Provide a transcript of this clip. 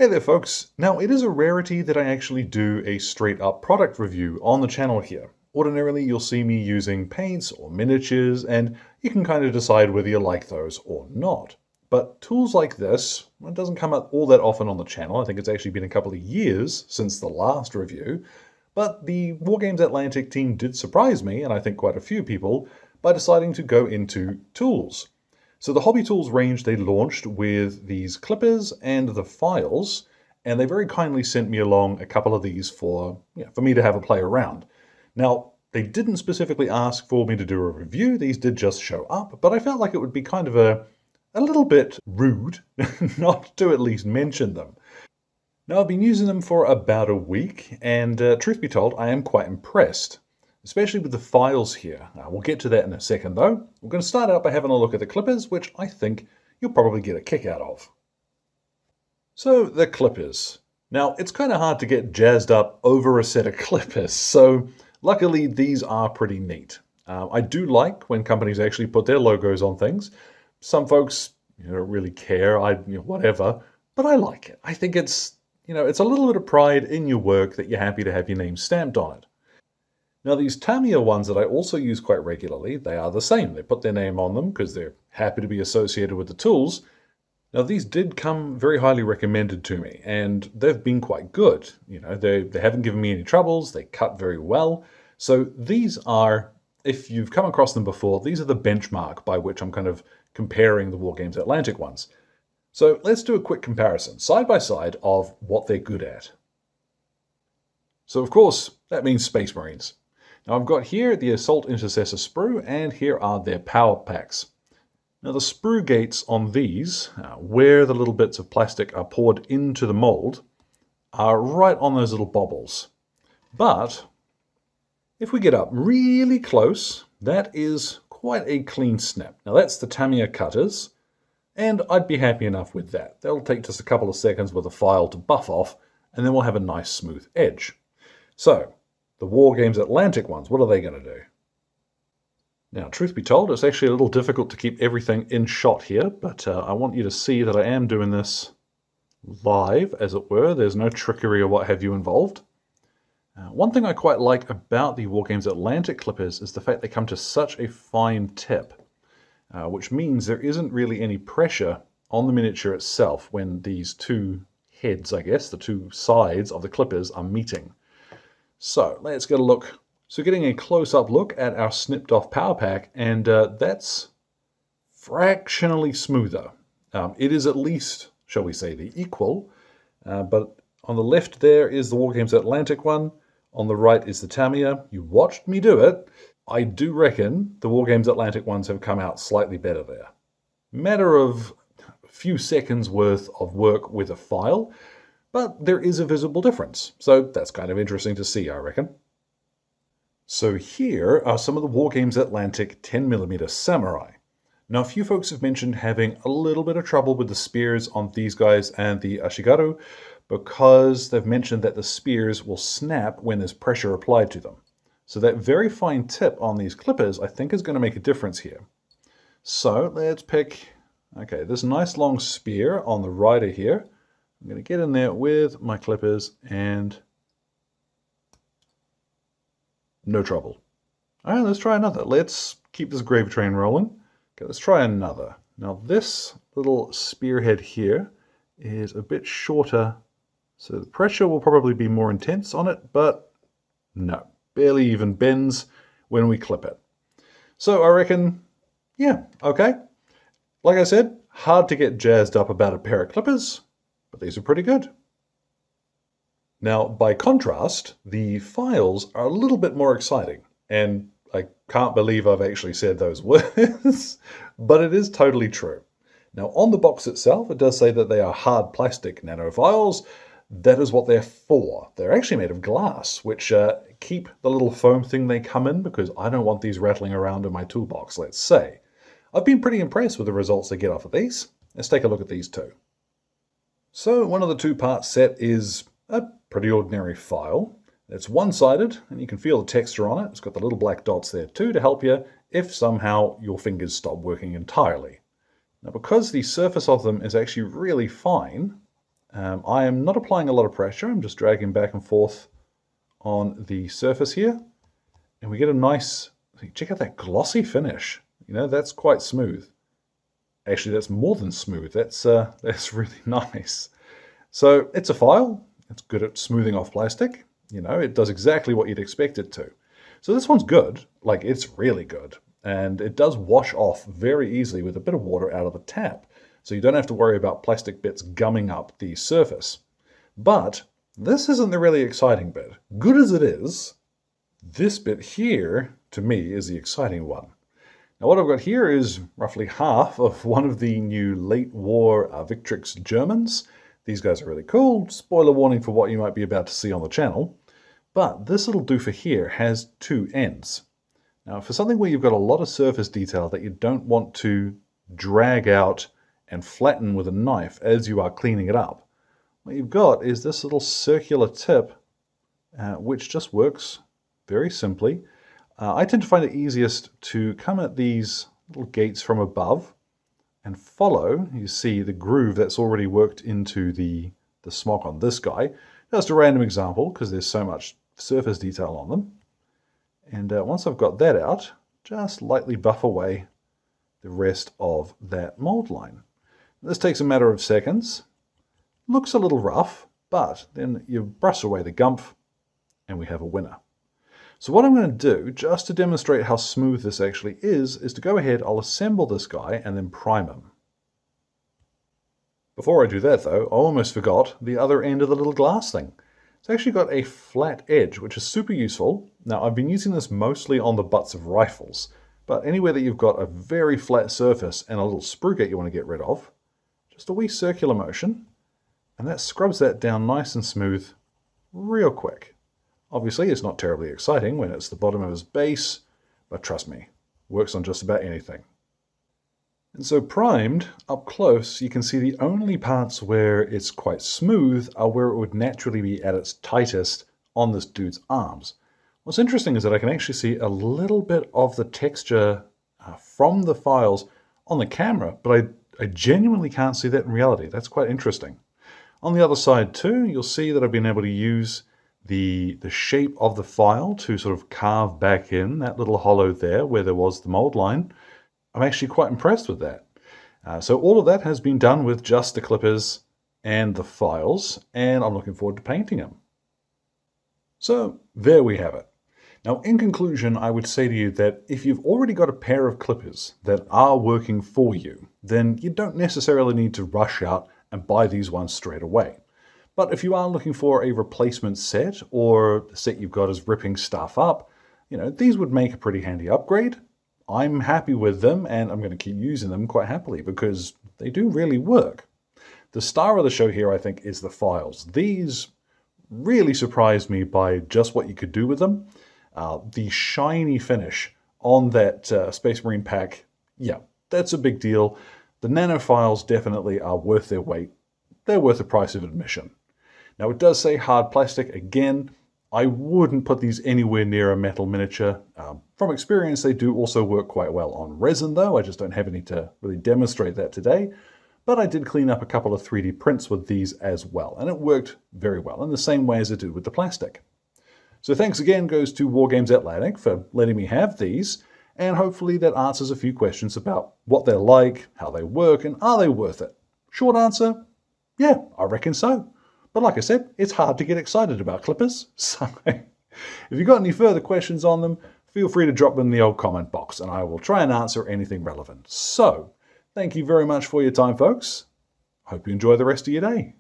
Hey there folks. Now it is a rarity that I actually do a straight up product review on the channel here. Ordinarily you'll see me using paints or miniatures and you can kind of decide whether you like those or not. But tools like this, it doesn't come up all that often on the channel. I think it's actually been a couple of years since the last review. But the Wargames Atlantic team did surprise me, and I think quite a few people, by deciding to go into tools. So the Hobby Tools range they launched with these clippers and the files, and they very kindly sent me along a couple of these for me to have a play around. Now, they didn't specifically ask for me to do a review, these did just show up, but I felt like it would be kind of a little bit rude not to at least mention them. Now, I've been using them for about a week, and truth be told, I am quite impressed. Especially with the files here. We'll get to that in a second though. We're going to start out by having a look at the clippers, which I think you'll probably get a kick out of. So the clippers. Now it's kind of hard to get jazzed up over a set of clippers, so luckily these are pretty neat. I do like when companies actually put their logos on things. Some folks don't really care, whatever, but I like it. I think it's a little bit of pride in your work that you're happy to have your name stamped on it. Now these Tamiya ones that I also use quite regularly, they are the same. They put their name on them because they're happy to be associated with the tools. Now these did come very highly recommended to me, and they've been quite good. They haven't given me any troubles, they cut very well. So these are, if you've come across them before, these are the benchmark by which I'm kind of comparing the Wargames Atlantic ones. So let's do a quick comparison, side by side, of what they're good at. So of course, that means Space Marines. Now I've got here the Assault Intercessor sprue, and here are their power packs. Now the sprue gates on these, where the little bits of plastic are poured into the mold, are right on those little bobbles. But if we get up really close, that is quite a clean snap. Now that's the Tamiya cutters, and I'd be happy enough with that. That'll take just a couple of seconds with a file to buff off, and then we'll have a nice smooth edge. So, the Wargames Atlantic ones, what are they going to do? Now, truth be told, it's actually a little difficult to keep everything in shot here, but I want you to see that I am doing this live, as it were. There's no trickery or what have you involved. One thing I quite like about the Wargames Atlantic clippers is the fact they come to such a fine tip, which means there isn't really any pressure on the miniature itself when these two heads, I guess, the two sides of the clippers are meeting. So let's get a look. So getting a close-up look at our snipped off power pack, and that's fractionally smoother. It is at least, shall we say, the equal, but on the left there is the Wargames Atlantic one, on the right is the Tamiya. You watched me do it. I do reckon the Wargames Atlantic ones have come out slightly better there. Matter of a few seconds worth of work with a file, but there is a visible difference, so that's kind of interesting to see, I reckon. So here are some of the Wargames Atlantic 10mm Samurai. Now a few folks have mentioned having a little bit of trouble with the spears on these guys and the Ashigaru because they've mentioned that the spears will snap when there's pressure applied to them. So that very fine tip on these clippers I think is going to make a difference here. So let's pick, this nice long spear on the rider here. I'm going to get in there with my clippers and no trouble. All right, let's try another. Let's keep this gravy train rolling. Okay, let's try another. Now this little spearhead here is a bit shorter, so the pressure will probably be more intense on it, but no, barely even bends when we clip it. So I reckon, yeah, okay. Like I said, hard to get jazzed up about a pair of clippers, but these are pretty good. Now, by contrast, the files are a little bit more exciting, and I can't believe I've actually said those words, but it is totally true. Now, on the box itself, it does say that they are hard plastic Nano Files. That is what they're for. They're actually made of glass, which keep the little foam thing they come in, because I don't want these rattling around in my toolbox, let's say. I've been pretty impressed with the results they get off of these. Let's take a look at these two. So one of the two-part set is a pretty ordinary file. It's one-sided, and you can feel the texture on it. It's got the little black dots there too to help you if somehow your fingers stop working entirely. Now because the surface of them is actually really fine, I am not applying a lot of pressure. I'm just dragging back and forth on the surface here. And we get a nice, check out that glossy finish. You know, that's quite smooth. Actually, that's more than smooth. That's really nice. So it's a file. It's good at smoothing off plastic. You know, it does exactly what you'd expect it to. So this one's good. Like, it's really good. And it does wash off very easily with a bit of water out of the tap. So you don't have to worry about plastic bits gumming up the surface. But this isn't the really exciting bit. Good as it is, this bit here, to me, is the exciting one. Now what I've got here is roughly half of one of the new late war Victrix Germans. These guys are really cool. Spoiler warning for what you might be about to see on the channel. But this little doofer here has two ends. Now for something where you've got a lot of surface detail that you don't want to drag out and flatten with a knife as you are cleaning it up, what you've got is this little circular tip which just works very simply. I tend to find it easiest to come at these little gates from above and follow. You see the groove that's already worked into the smock on this guy. Just a random example because there's so much surface detail on them. And once I've got that out, just lightly buff away the rest of that mold line. This takes a matter of seconds. Looks a little rough, but then you brush away the gump and we have a winner. So what I'm going to do, just to demonstrate how smooth this actually is to go ahead, I'll assemble this guy and then prime him. Before I do that though, I almost forgot the other end of the little glass thing. It's actually got a flat edge, which is super useful. Now I've been using this mostly on the butts of rifles, but anywhere that you've got a very flat surface and a little sprue gate you want to get rid of, just a wee circular motion, and that scrubs that down nice and smooth real quick. Obviously, it's not terribly exciting when it's the bottom of his base, but trust me, works on just about anything. And so primed, up close, you can see the only parts where it's quite smooth are where it would naturally be at its tightest on this dude's arms. What's interesting is that I can actually see a little bit of the texture from the files on the camera, but I genuinely can't see that in reality. That's quite interesting. On the other side too, you'll see that I've been able to use the shape of the file to sort of carve back in that little hollow there where there was the mold line. I'm actually quite impressed with that. So all of that has been done with just the clippers and the files, and I'm looking forward to painting them. So there we have it. Now in conclusion, I would say to you that if you've already got a pair of clippers that are working for you, then you don't necessarily need to rush out and buy these ones straight away. But if you are looking for a replacement set, or the set you've got is ripping stuff up, you know, these would make a pretty handy upgrade. I'm happy with them, and I'm going to keep using them quite happily because they do really work. The star of the show here, I think, is the files. These really surprised me by just what you could do with them. The shiny finish on that Space Marine pack, yeah, that's a big deal. The Nano Files definitely are worth their weight. They're worth the price of admission. Now it does say hard plastic. Again, I wouldn't put these anywhere near a metal miniature. From experience, they do also work quite well on resin though. I just don't have any to really demonstrate that today. But I did clean up a couple of 3D prints with these as well, and it worked very well in the same way as it did with the plastic. So thanks again goes to Wargames Atlantic for letting me have these, and hopefully that answers a few questions about what they're like, how they work, and are they worth it? Short answer, yeah, I reckon so. But like I said, it's hard to get excited about clippers, so if you've got any further questions on them, feel free to drop them in the old comment box, and I will try and answer anything relevant. So, thank you very much for your time, folks. Hope you enjoy the rest of your day.